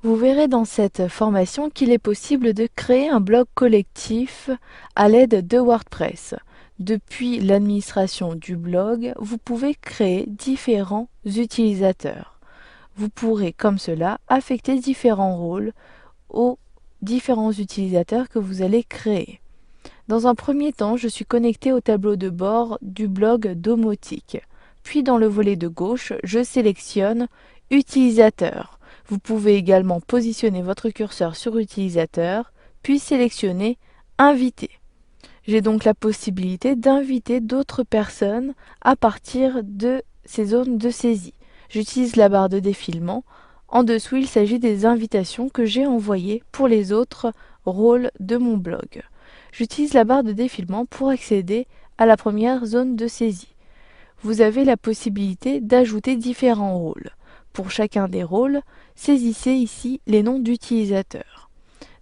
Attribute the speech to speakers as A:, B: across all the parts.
A: Vous verrez dans cette formation qu'il est possible de créer un blog collectif à l'aide de WordPress. Depuis l'administration du blog, vous pouvez créer différents utilisateurs. Vous pourrez comme cela affecter différents rôles aux différents utilisateurs que vous allez créer. Dans un premier temps, je suis connecté au tableau de bord du blog Domotique. Puis dans le volet de gauche, je sélectionne Utilisateur. Vous pouvez également positionner votre curseur sur Utilisateur, puis sélectionner Inviter. J'ai donc la possibilité d'inviter d'autres personnes à partir de ces zones de saisie. J'utilise la barre de défilement. En dessous, il s'agit des invitations que j'ai envoyées pour les autres rôles de mon blog. J'utilise la barre de défilement pour accéder à la première zone de saisie. Vous avez la possibilité d'ajouter différents rôles. Pour chacun des rôles, saisissez ici les noms d'utilisateurs.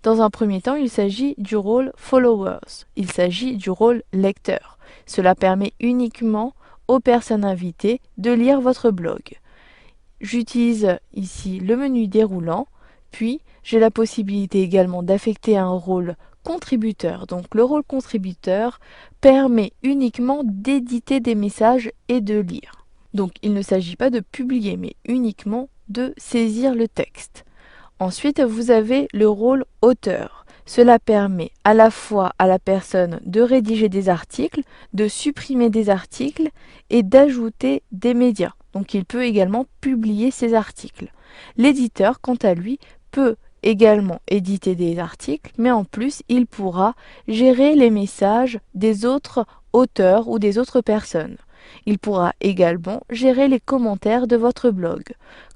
A: Dans un premier temps, il s'agit du rôle Followers. Il s'agit du rôle lecteur. Cela permet uniquement aux personnes invitées de lire votre blog. J'utilise ici le menu déroulant, puis j'ai la possibilité également d'affecter un rôle contributeur. Donc le rôle contributeur permet uniquement d'éditer des messages et de lire. Donc il ne s'agit pas de publier, mais uniquement de saisir le texte. Ensuite, vous avez le rôle auteur. Cela permet à la fois à la personne de rédiger des articles, de supprimer des articles et d'ajouter des médias. Donc il peut également publier ces articles. L'éditeur, quant à lui, peut également éditer des articles, mais en plus, il pourra gérer les messages des autres auteurs ou des autres personnes. Il pourra également gérer les commentaires de votre blog.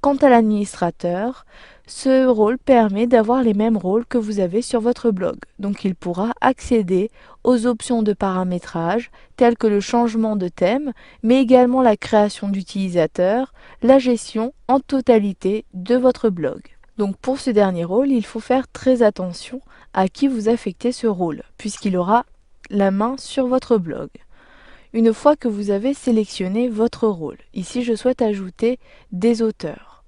A: Quant à l'administrateur, ce rôle permet d'avoir les mêmes rôles que vous avez sur votre blog. Donc il pourra accéder aux options de paramétrage telles que le changement de thème, mais également la création d'utilisateurs, la gestion en totalité de votre blog. Donc pour ce dernier rôle, il faut faire très attention à qui vous affectez ce rôle, puisqu'il aura la main sur votre blog. Une fois que vous avez sélectionné votre rôle, ici je souhaite ajouter des auteurs.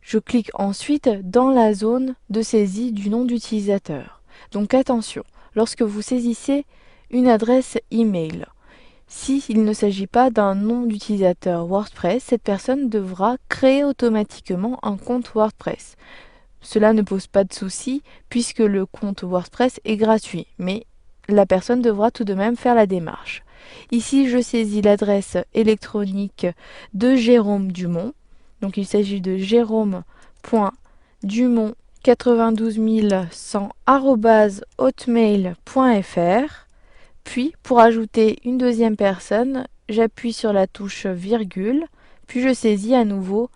A: Je clique ensuite dans la zone de saisie du nom d'utilisateur. Donc attention, lorsque vous saisissez une adresse email, s'il ne s'agit pas d'un nom d'utilisateur WordPress, cette personne devra créer automatiquement un compte WordPress. Cela ne pose pas de souci puisque le compte WordPress est gratuit, mais la personne devra tout de même faire la démarche. Ici, je saisis l'adresse électronique de Jérôme Dumont. Donc il s'agit de jérôme.dumont99100@hotmail.fr. Puis, pour ajouter une deuxième personne, j'appuie sur la touche virgule, puis je saisis à nouveau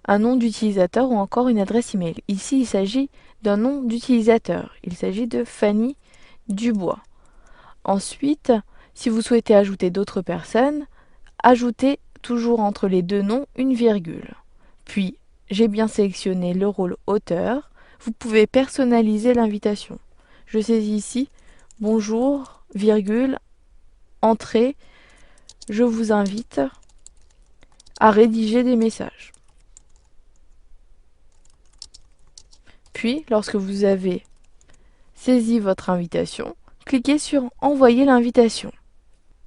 A: un nom d'utilisateur ou encore une adresse email. Ici, il s'agit d'un nom d'utilisateur. Il s'agit de Fanny Dubois. Ensuite, si vous souhaitez ajouter d'autres personnes, ajoutez toujours entre les deux noms une virgule. Puis, j'ai bien sélectionné le rôle auteur. Vous pouvez personnaliser l'invitation. Je saisis ici bonjour, virgule, entrée. Je vous invite à rédiger des messages. Puis, lorsque vous avez saisi votre invitation, cliquez sur Envoyer l'invitation.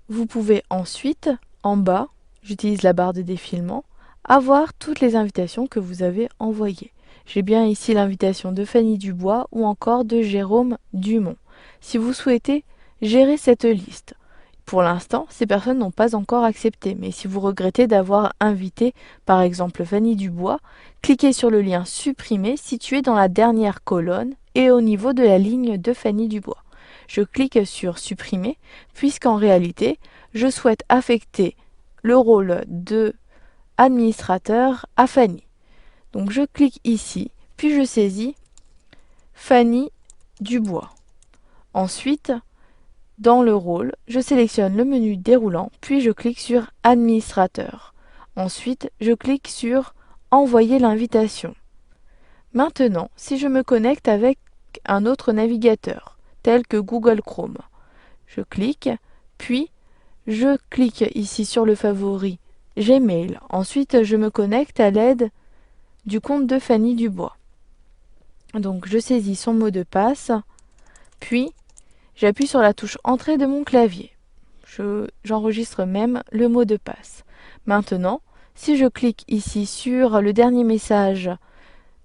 A: Vous pouvez ensuite, en bas, j'utilise la barre de défilement, avoir toutes les invitations que vous avez envoyées. J'ai bien ici l'invitation de Fanny Dubois ou encore de Jérôme Dumont. Si vous souhaitez gérer cette liste, pour l'instant, ces personnes n'ont pas encore accepté, mais si vous regrettez d'avoir invité par exemple Fanny Dubois, cliquez sur le lien Supprimer situé dans la dernière colonne et au niveau de la ligne de Fanny Dubois. Je clique sur Supprimer puisqu'en réalité, je souhaite affecter le rôle de administrateur à Fanny. Donc je clique ici, puis je saisis Fanny Dubois. Ensuite, dans le rôle, je sélectionne le menu déroulant, puis je clique sur Administrateur. Ensuite, je clique sur Envoyer l'invitation. Maintenant, si je me connecte avec un autre navigateur, tel que Google Chrome, je clique, puis je clique ici sur le favori Gmail. Ensuite, je me connecte à l'aide du compte de Fanny Dubois. Donc je saisis son mot de passe, puis j'appuie sur la touche Entrée de mon clavier. J'enregistre même le mot de passe. Maintenant, si je clique ici sur le dernier message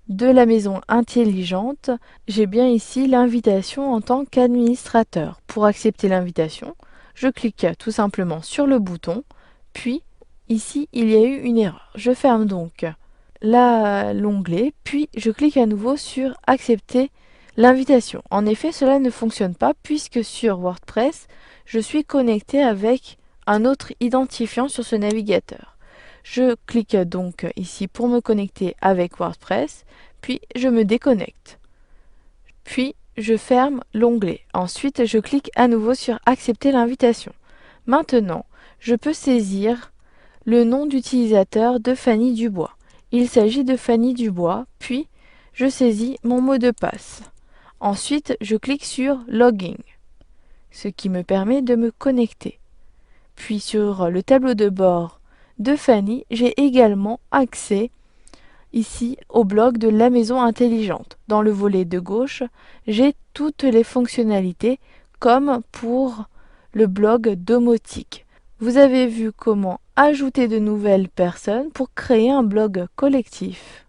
A: de la maison intelligente, j'ai bien ici l'invitation en tant qu'administrateur. Pour accepter l'invitation, je clique tout simplement sur le bouton, puis ici il y a eu une erreur. Je ferme donc l'onglet, puis je clique à nouveau sur accepter l'invitation. En effet, cela ne fonctionne pas puisque sur WordPress, je suis connecté avec un autre identifiant sur ce navigateur. Je clique donc ici pour me connecter avec WordPress, puis je me déconnecte. Puis je ferme l'onglet. Ensuite, je clique à nouveau sur accepter l'invitation. Maintenant, je peux saisir le nom d'utilisateur de Fanny Dubois. Il s'agit de Fanny Dubois, puis je saisis mon mot de passe. Ensuite, je clique sur Login, ce qui me permet de me connecter. Puis sur le tableau de bord de Fanny, j'ai également accès ici au blog de la maison intelligente. Dans le volet de gauche, j'ai toutes les fonctionnalités comme pour le blog domotique. Vous avez vu comment ajouter de nouvelles personnes pour créer un blog collectif.